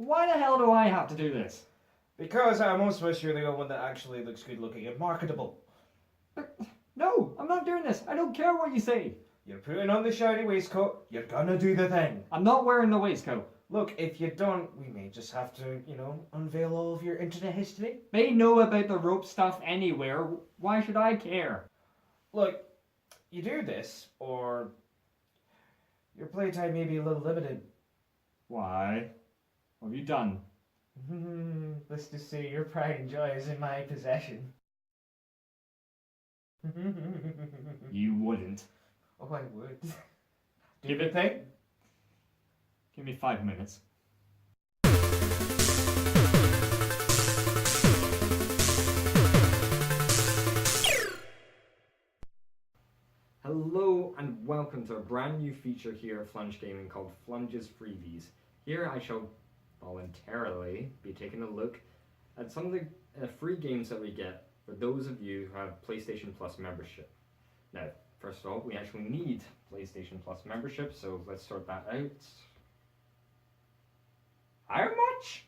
Why the hell do I have to do this? Because I almost wish you're the only one that actually looks good looking and marketable. No, I'm not doing this. I don't care what you say. You're putting on the shiny waistcoat, you're gonna do the thing. I'm not wearing the waistcoat. Look, if you don't, we may just have to, unveil all of your internet history. They know about the rope stuff anywhere. Why should I care? Look, you do this, or your playtime may be a little limited. Why? What have you done? Let's just say your pride and joy is in my possession. You wouldn't. Oh, I would. Give it thing. Give me 5 minutes. Hello and welcome to a brand new feature here at Flunge Gaming called Flunges Freebies. Here I shall voluntarily be taking a look at some of the free games that we get for those of you who have PlayStation Plus membership. Now, first of all, we actually need PlayStation Plus membership, so let's sort that out. How much?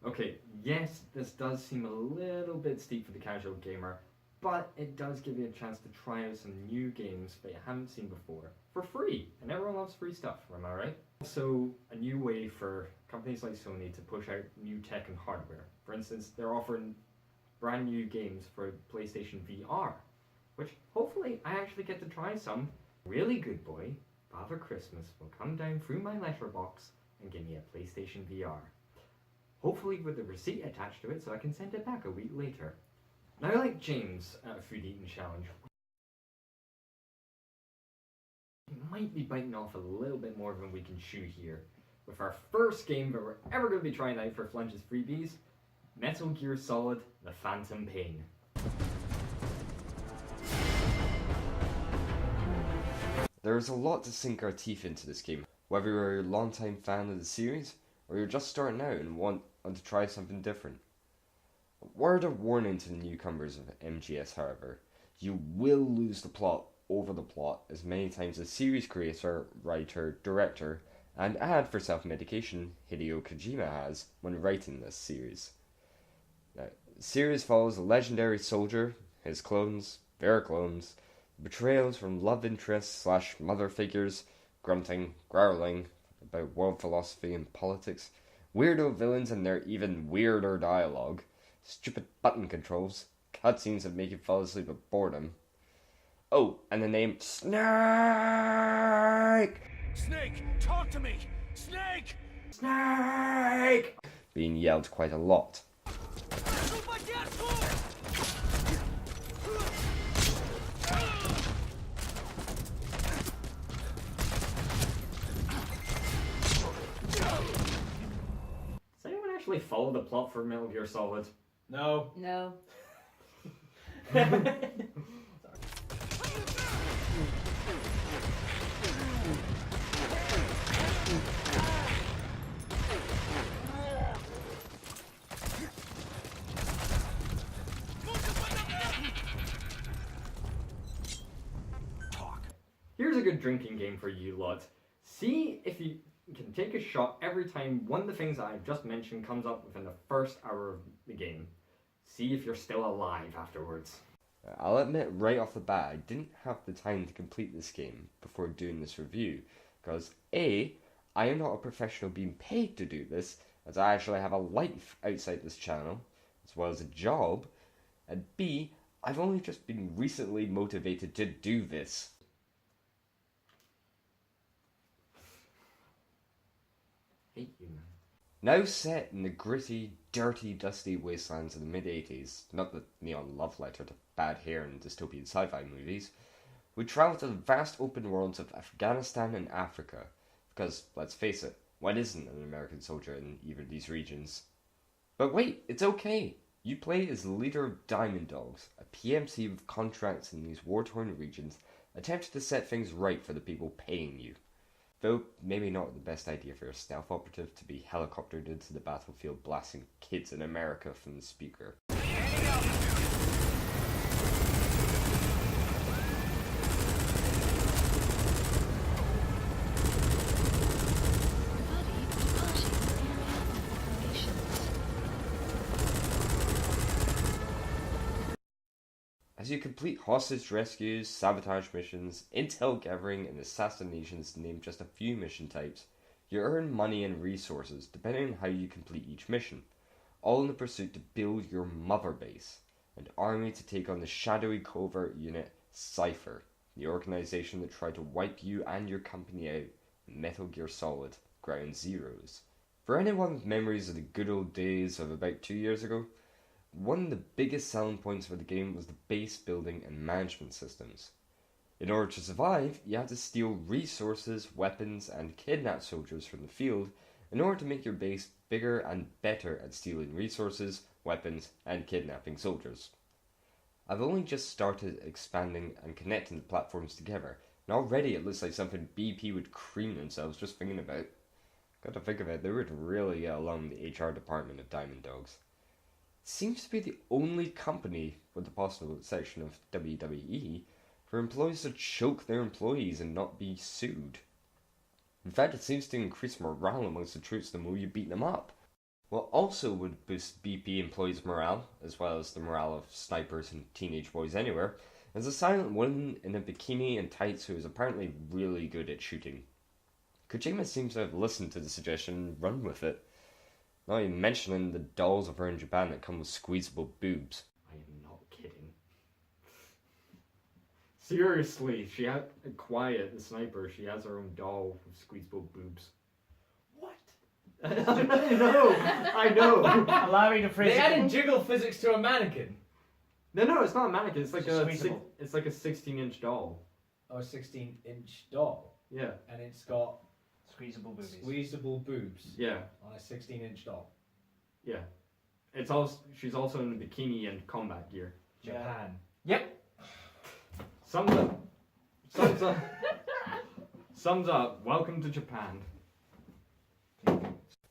Okay, yes, this does seem a little bit steep for the casual gamer, but it does give you a chance to try out some new games that you haven't seen before for free, and everyone loves free stuff, am I right? Also, a new way for companies like Sony to push out new tech and hardware. For instance, they're offering brand new games for PlayStation VR, which hopefully I actually get to try some. Really good boy, Father Christmas will come down through my letterbox and give me a PlayStation VR. Hopefully with a receipt attached to it so I can send it back a week later. Now, like James at a Food Eating Challenge, we might be biting off a little bit more than we can chew here with our first game that we're ever going to be trying out for Flunges Freebies, Metal Gear Solid: The Phantom Pain. There's a lot to sink our teeth into this game, whether you're a long-time fan of the series, or you're just starting out and want to try something different. Word of warning to the newcomers of MGS, however, you will lose the plot over the plot as many times as series creator, writer, director, and ad for self-medication Hideo Kojima has when writing this series. Now, the series follows a legendary soldier, his clones, their clones, betrayals from love interests / mother figures, grunting, growling about world philosophy and politics, weirdo villains and their even weirder dialogue, stupid button controls, cutscenes that make you fall asleep at boredom. Oh, and the name Snake! Snake, talk to me! Snake! Snake! Being yelled quite a lot. Does anyone actually follow the plot for Metal Gear Solid? No. No. Here's a good drinking game for you lot. See if you can take a shot every time one of the things that I've just mentioned comes up within the first hour of the game. See if you're still alive afterwards. I'll admit right off the bat, I didn't have the time to complete this game before doing this review, because A, I am not a professional being paid to do this, as I actually have a life outside this channel, as well as a job, and B, I've only just been recently motivated to do this. Hate you, man. Now set in the gritty, dirty, dusty wastelands of the mid-80s, not the neon love letter to bad hair and dystopian sci-fi movies, we travel to the vast open worlds of Afghanistan and Africa, because, let's face it, what isn't an American soldier in either of these regions? But wait, it's okay! You play as the leader of Diamond Dogs, a PMC with contracts in these war-torn regions, attempting to set things right for the people paying you. Though, maybe not the best idea for a stealth operative to be helicoptered into the battlefield blasting kids in America from the speaker. as you complete hostage rescues, sabotage missions, intel gathering, and assassinations to name just a few mission types. You earn money and resources depending on how you complete each mission, all in the pursuit to build your mother base, an army to take on the shadowy covert unit Cypher, the organization that tried to wipe you and your company out in Metal Gear Solid Ground Zeroes. For anyone with memories of the good old days of about 2 years ago, one of the biggest selling points for the game was the base building and management systems. In order to survive, you had to steal resources, weapons, and kidnap soldiers from the field in order to make your base bigger and better at stealing resources, weapons, and kidnapping soldiers. I've only just started expanding and connecting the platforms together, and already it looks like something BP would cream themselves just thinking about. Got to think of it, they would really get along the HR department of Diamond Dogs. It seems to be the only company, with the possible exception of WWE, for employees to choke their employees and not be sued. In fact, it seems to increase morale amongst the troops the more you beat them up. What also would boost BP employees' morale, as well as the morale of snipers and teenage boys anywhere, is a silent woman in a bikini and tights who is apparently really good at shooting. Kojima seems to have listened to the suggestion and run with it. Not even mentioning the dolls of her in Japan that come with squeezable boobs. I am not kidding. Seriously, she had Quiet, the sniper, she has her own doll with squeezable boobs. What? I know. Allow me to phrase They it. added jiggle physics to a mannequin. No, it's not a mannequin. It's like It's a squeezable. it's like a 16-inch doll. Or a 16-inch doll. Yeah, And it's got Squeezable boobies. squeezable boobs yeah, on a 16-inch doll. yeah. It's also she's also in a bikini and combat gear. Japan. Yep. Sums up. Sums up. Sums up. Welcome to Japan.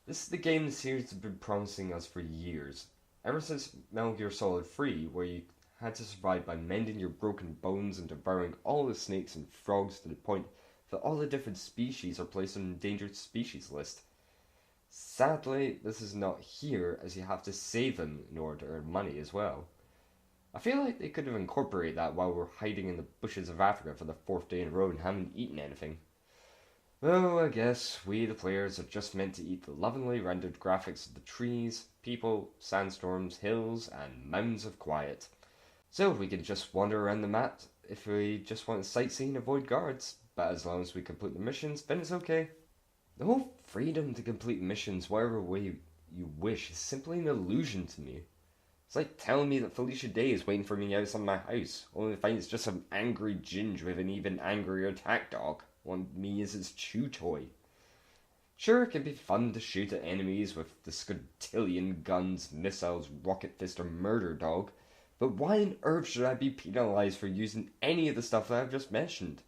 This is the game the series has been promising us for years. Ever since Metal Gear Solid 3, where you had to survive by mending your broken bones and devouring all the snakes and frogs to the point that all the different species are placed on an endangered species list. Sadly, this is not here, as you have to save them in order to earn money as well. I feel like they could have incorporated that while we're hiding in the bushes of Africa for the 4th day in a row and haven't eaten anything. Though I guess we, the players, are just meant to eat the lovingly rendered graphics of the trees, people, sandstorms, hills, and mounds of quiet. So we can just wander around the map if we just want to sightsee and avoid guards, but as long as we complete the missions, then it's okay. The whole freedom to complete missions whatever way you wish is simply an illusion to me. It's like telling me that Felicia Day is waiting for me outside my house, only to find it's just some angry Ginge with an even angrier attack dog, wanting me as his chew toy. Sure, it can be fun to shoot at enemies with the scotillion guns, missiles, rocket fist, or murder dog, but why on earth should I be penalised for using any of the stuff that I've just mentioned?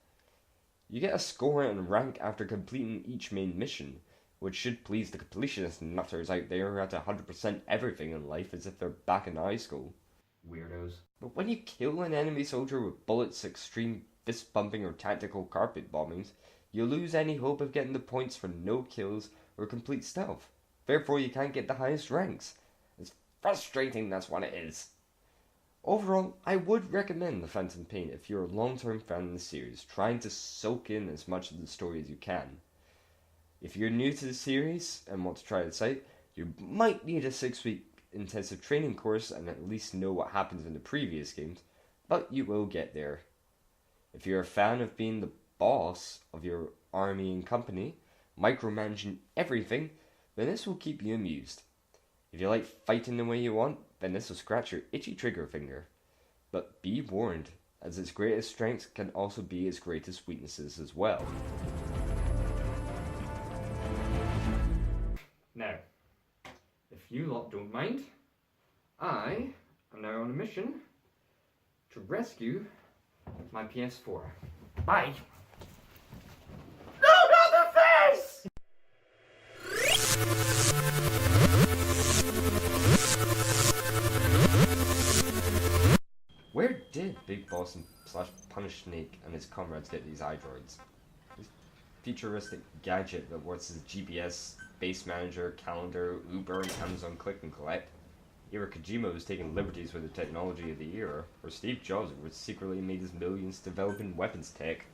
You get a score and rank after completing each main mission, which should please the completionist nutters out there who had to 100% everything in life as if they're back in high school. Weirdos. But when you kill an enemy soldier with bullets, extreme fist bumping, or tactical carpet bombings, you lose any hope of getting the points for no kills or complete stealth. Therefore, you can't get the highest ranks. It's frustrating, that's what it is. Overall, I would recommend The Phantom Pain if you're a long-term fan of the series, trying to soak in as much of the story as you can. If you're new to the series and want to try this out, you might need a 6-week intensive training course and at least know what happens in the previous games, but you will get there. If you're a fan of being the boss of your army and company, micromanaging everything, then this will keep you amused. If you like fighting the way you want, then this will scratch your itchy trigger finger. But be warned, as its greatest strengths can also be its greatest weaknesses as well. Now, if you lot don't mind, I am now on a mission to rescue my PS4. Bye. Where did Big Boss and / Punish Snake and his comrades get these iDroids? This futuristic gadget that works as GPS, base manager, calendar, Uber, and Amazon Click and Collect. Either Kojima was taking liberties with the technology of the era, or Steve Jobs was secretly made his millions developing weapons tech.